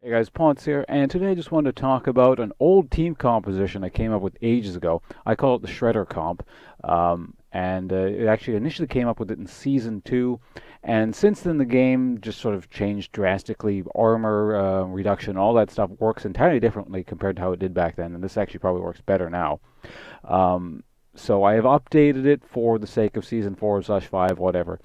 Hey guys, Ponce here, and today I just wanted to talk about an old team composition I came up with ages ago. I call it the Shredder comp, and it actually initially came up with it in Season 2, and since then the game just sort of changed drastically. Armor reduction, all that stuff works entirely differently compared to how it did back then, and this actually probably works better now. Um, so I have updated it for the sake of Season 4/5, whatever.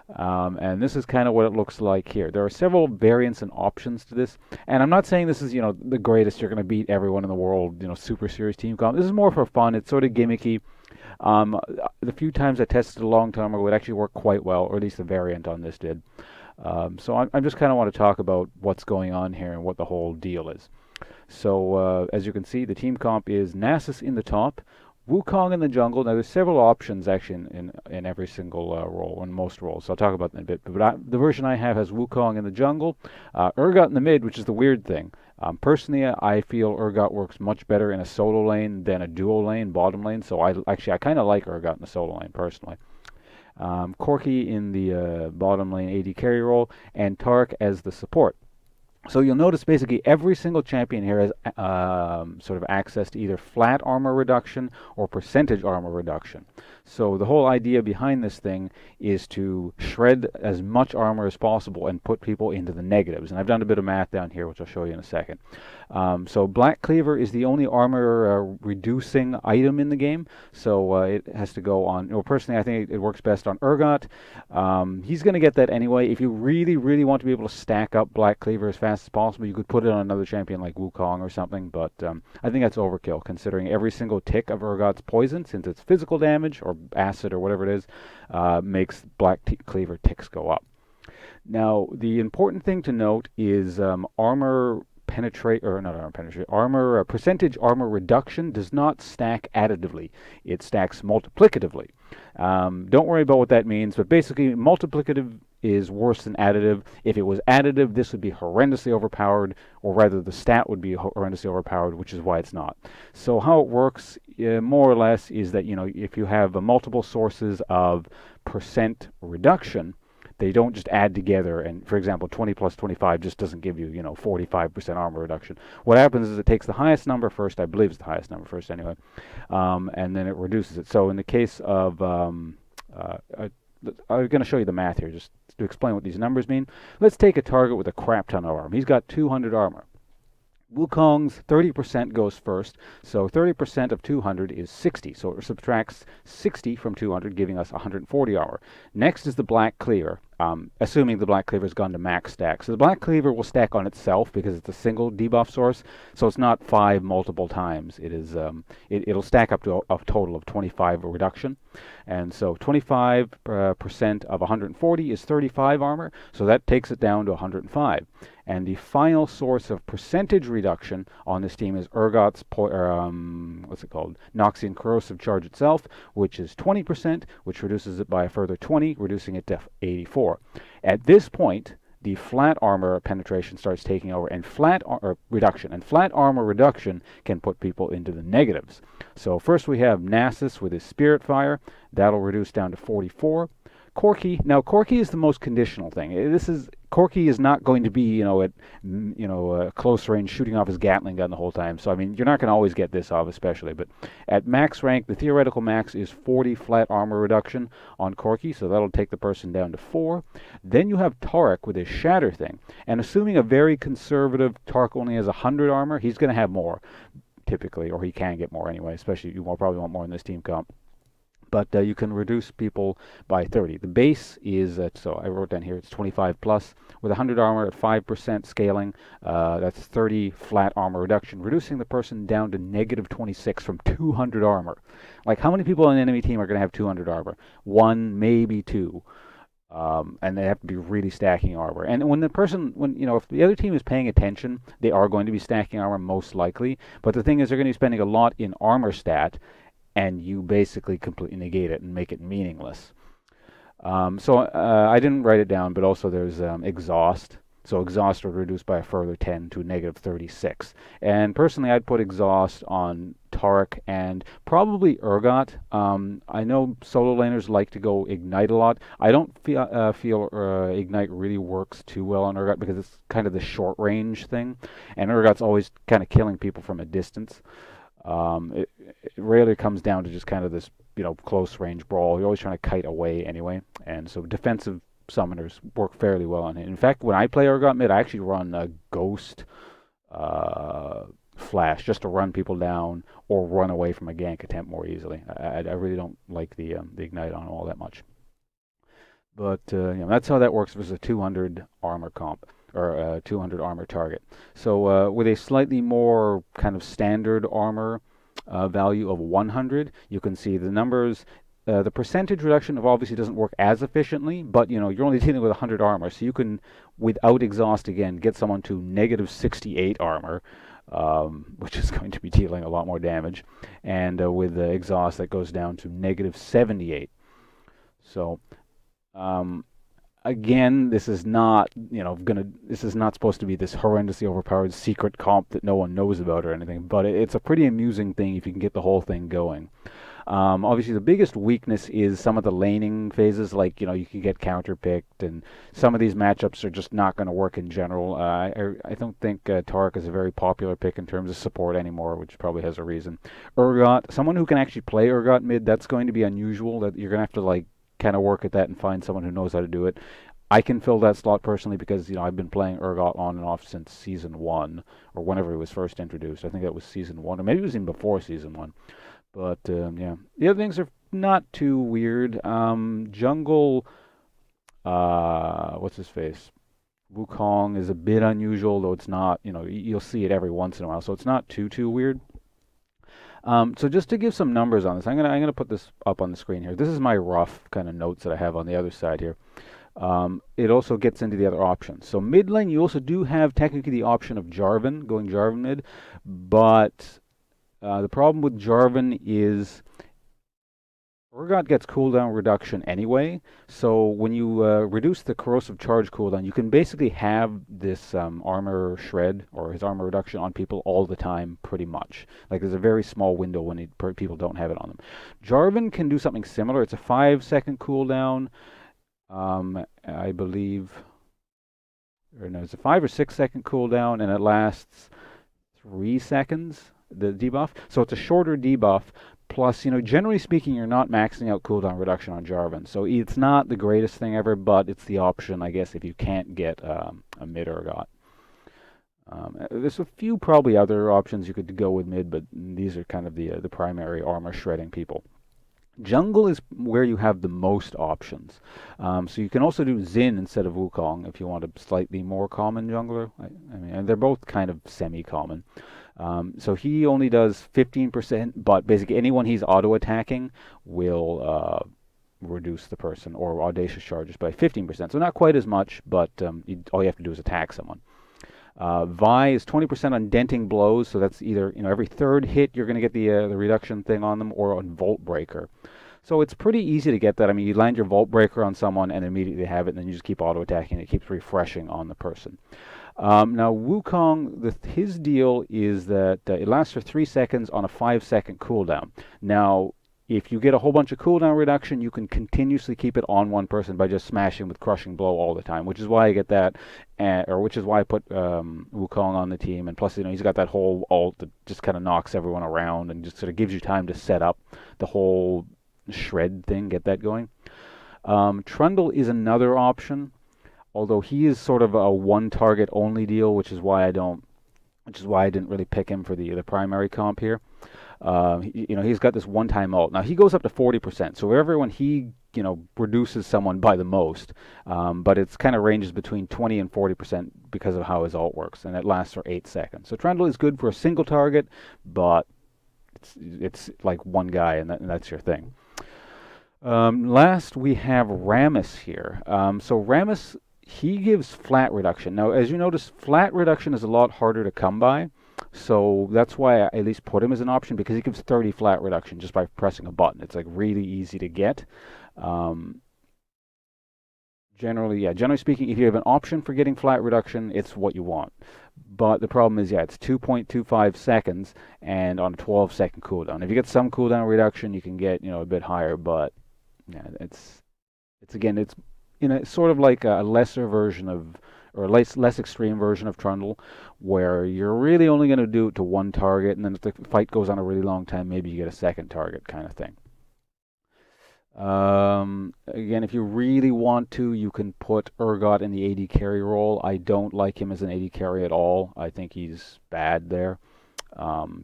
And this is kind of what it looks like here. There are several variants and options to this, and I'm not saying this is, the greatest. You're going to beat everyone in the world, super serious team comp. This is more for fun. It's sort of gimmicky. The few times I tested it a long time ago, it actually worked quite well, or at least the variant on this did. So I just kind of want to talk about what's going on here and what the whole deal is. So as you can see, the team comp is Nasus in the top, Wukong in the jungle. Now there's several options actually in every single role, in most roles. So I'll talk about that in a bit. But the version I have has Wukong in the jungle, Urgot in the mid, which is the weird thing. Personally, I feel Urgot works much better in a solo lane than a duo lane, bottom lane. So I kind of like Urgot in the solo lane personally. Corki in the bottom lane AD carry role, and Tark as the support. So you'll notice basically every single champion here has sort of access to either flat armor reduction or percentage armor reduction. So the whole idea behind this thing is to shred as much armor as possible and put people into the negatives. And I've done a bit of math down here, which I'll show you in a second. So Black Cleaver is the only armor reducing item in the game. So it has to go on. Personally, I think it works best on Urgot. He's going to get that anyway. If you really, really want to be able to stack up Black Cleaver as fast as possible, you could put it on another champion like Wukong or something. But I think that's overkill, considering every single tick of Urgot's poison, since it's physical damage or acid or whatever it is, makes Black Cleaver ticks go up. Now, the important thing to note is armor penetrate, or not armor penetrate, armor percentage armor reduction does not stack additively. It stacks multiplicatively. Don't worry about what that means, but basically multiplicative is worse than additive. If it was additive, this would be horrendously overpowered, or rather the stat would be horrendously overpowered, which is why it's not. So how it works, more or less, is that if you have multiple sources of percent reduction, they don't just add together. And for example, 20 plus 25 just doesn't give you 45% armor reduction. What happens is it takes the highest number first. I believe it's the highest number first anyway, and then it reduces it. So in the case of I'm going to show you the math here just to explain what these numbers mean. Let's take a target with a crap ton of armor. He's got 200 armor. Wukong's 30% goes first, so 30% of 200 is 60. So it subtracts 60 from 200, giving us 140 armor. Next is the Black Cleaver, assuming the Black Cleaver's gone to max stack. So the Black Cleaver will stack on itself because it's a single debuff source, so it's not 5 multiple times. It'll stack up to a total of 25 reduction. And so 25% of 140 is 35 armor, so that takes it down to 105. And the final source of percentage reduction on this team is Urgot's Noxian Corrosive Charge itself, which is 20%, which reduces it by a further 20, reducing it to 84. At this point, the flat armor penetration starts taking over, and flat armor reduction can put people into the negatives. So first we have Nasus with his Spirit Fire. That'll reduce down to 44. Corki. Now, Corki is the most conditional thing. Corki is not going to be, at close range shooting off his Gatling gun the whole time. So, I mean, you're not going to always get this off, especially. But at max rank, the theoretical max is 40 flat armor reduction on Corki. So that'll take the person down to 4. Then you have Taric with his Shatter thing. And assuming a very conservative Taric only has 100 armor, he's going to have more, typically. Or he can get more anyway, especially you will probably want more in this team comp. But you can reduce people by 30. The base is, so I wrote down here, it's 25 plus. With 100 armor at 5% scaling, that's 30 flat armor reduction, reducing the person down to negative 26 from 200 armor. Like, how many people on an enemy team are going to have 200 armor? One, maybe two. And they have to be really stacking armor. And if the other team is paying attention, they are going to be stacking armor most likely. But the thing is, they're going to be spending a lot in armor stat, and you basically completely negate it and make it meaningless. So I didn't write it down, but also there's exhaust. So exhaust would reduce by a further 10 to negative 36. And personally, I'd put exhaust on Taric and probably Urgot. I know solo laners like to go Ignite a lot. I don't feel Ignite really works too well on Urgot because it's kind of the short range thing, and Urgot's always kind of killing people from a distance. It rarely comes down to just kind of this, close range brawl. You're always trying to kite away anyway, and so defensive summoners work fairly well on it. In fact, when I play Urgot mid, I actually run a Ghost Flash just to run people down or run away from a gank attempt more easily. I really don't like the Ignite on all that much. But that's how that works versus a 200 armor comp or 200 armor target. So with a slightly more kind of standard armor value of 100, you can see the numbers. The percentage reduction of obviously doesn't work as efficiently, but you're only dealing with 100 armor, so you can, without exhaust again, get someone to negative 68 armor, which is going to be dealing a lot more damage, and with exhaust that goes down to negative 78. So again, this is not, this is not supposed to be this horrendously overpowered secret comp that no one knows about or anything, but it's a pretty amusing thing if you can get the whole thing going. Obviously, the biggest weakness is some of the laning phases, like, you can get counter-picked, and some of these matchups are just not going to work in general. I don't think Taric is a very popular pick in terms of support anymore, which probably has a reason. Urgot, someone who can actually play Urgot mid, that's going to be unusual. That you're going to have to, like, kind of work at that and find someone who knows how to do it. I can fill that slot personally because, I've been playing Urgot on and off since Season 1, or whenever it was first introduced. I think that was Season 1, or maybe it was even before Season 1. But yeah, the other things are not too weird. Jungle, what's his face? Wukong is a bit unusual, though it's not. You'll see it every once in a while, so it's not too weird. So just to give some numbers on this, I'm gonna put this up on the screen here. This is my rough kind of notes that I have on the other side here. It also gets into the other options. So mid lane, you also do have technically the option of Jarvan, going Jarvan mid, but the problem with Jarvan is Urgot gets cooldown reduction anyway. So when you reduce the corrosive charge cooldown, you can basically have this armor shred or his armor reduction on people all the time, pretty much. Like there's a very small window when people don't have it on them. Jarvan can do something similar. It's a 5-second cooldown, I believe. Or no, it's a 5 or 6-second cooldown, and it lasts 3 seconds. The debuff. So it's a shorter debuff. Plus, generally speaking, you're not maxing out cooldown reduction on Jarvan. So it's not the greatest thing ever, but it's the option, I guess, if you can't get a mid Urgot. There's a few probably other options you could go with mid, but these are kind of the primary armor shredding people. Jungle is where you have the most options. So you can also do Xin instead of Wukong if you want a slightly more common jungler. I mean, and they're both kind of semi-common. So he only does 15%, but basically anyone he's auto-attacking will reduce the person or audacious charges by 15%. So not quite as much, but all you have to do is attack someone. Vi is 20% on denting blows, so that's either every third hit you're going to get the reduction thing on them, or on Vault Breaker. So it's pretty easy to get that. I mean, you land your Vault Breaker on someone and immediately have it, and then you just keep auto-attacking. It keeps refreshing on the person. Now, Wukong, his deal is that it lasts for 3 seconds on a 5-second cooldown. Now, if you get a whole bunch of cooldown reduction, you can continuously keep it on one person by just smashing with Crushing Blow all the time, which is why I get that, or which is why I put Wukong on the team. And plus, he's got that whole ult that just kind of knocks everyone around and just sort of gives you time to set up the whole shred thing, get that going. Trundle is another option, although he is sort of a one-target only deal, which is why I didn't really pick him for the primary comp here. He's got this one-time ult. Now he goes up to 40%, so everyone he reduces someone by the most, but it's kind of ranges between 20 and 40% because of how his ult works, and it lasts for 8 seconds. So Trundle is good for a single target, but it's like one guy, and that's your thing. Last we have Rammus here. So Rammus, he gives flat reduction. Now, as you notice, flat reduction is a lot harder to come by. So that's why I at least put him as an option, because he gives 30 flat reduction just by pressing a button. It's like really easy to get. Generally, yeah. Generally speaking, if you have an option for getting flat reduction, it's what you want. But the problem is, yeah, it's 2.25 seconds and on a 12-second cooldown. If you get some cooldown reduction, you can get, a bit higher, but yeah, it's again, it's sort of like a lesser version of, or a less extreme version of Trundle, where you're really only going to do it to one target, and then if the fight goes on a really long time, maybe you get a second target kind of thing. Again, if you really want to, you can put Urgot in the AD carry role. I don't like him as an AD carry at all. I think he's bad there.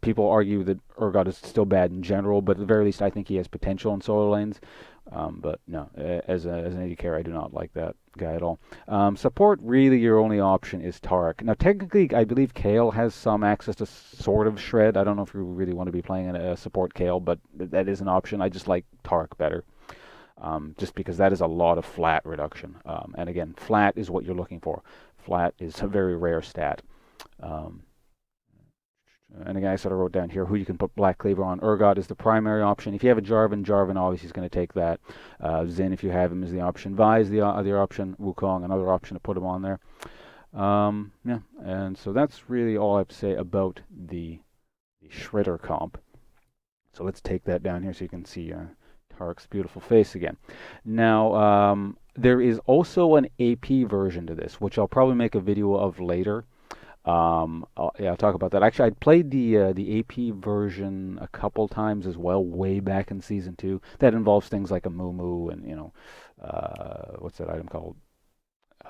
People argue that Urgot is still bad in general, but at the very least, I think he has potential in solo lanes. But no, as an AD carry, I do not like that guy at all. Support, really, your only option is Taric. Now, technically, I believe Kale has some access to sort of Shred. I don't know if you really want to be playing a support Kale, but that is an option. I just like Taric better. Just because that is a lot of flat reduction. And again, flat is what you're looking for. Flat is a very rare stat. Um, and again, I sort of wrote down here who you can put Black Cleaver on. Urgot is the primary option. If you have a Jarvan, Jarvan obviously is going to take that. Xin, if you have him, is the option. Vi is the other option. Wukong, another option to put him on there. Yeah, and so that's really all I have to say about the Shredder comp. So let's take that down here so you can see Tark's beautiful face again. Now, there is also an AP version to this, which I'll probably make a video of later. I'll talk about that. Actually, I played the AP version a couple times as well, way back in season 2. That involves things like a Moo and what's that item called?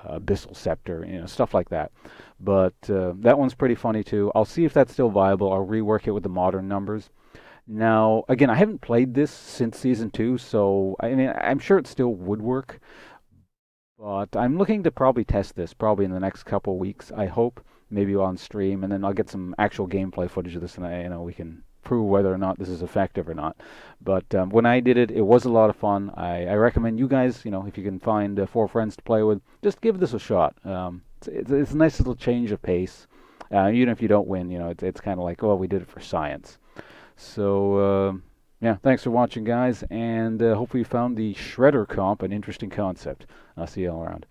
Abyssal Scepter, stuff like that. But that one's pretty funny too. I'll see if that's still viable. I'll rework it with the modern numbers. Now, again, I haven't played this since season 2, so I mean, I'm sure it still would work. But I'm looking to probably test this probably in the next couple weeks. I hope maybe on stream, and then I'll get some actual gameplay footage of this, and we can prove whether or not this is effective or not. But when I did it, it was a lot of fun. I recommend you guys, if you can find 4 friends to play with, just give this a shot. It's a nice little change of pace. Even if you don't win, it's kind of like, oh, we did it for science. So, yeah, thanks for watching, guys, and hopefully you found the Shredder comp an interesting concept. I'll see you all around.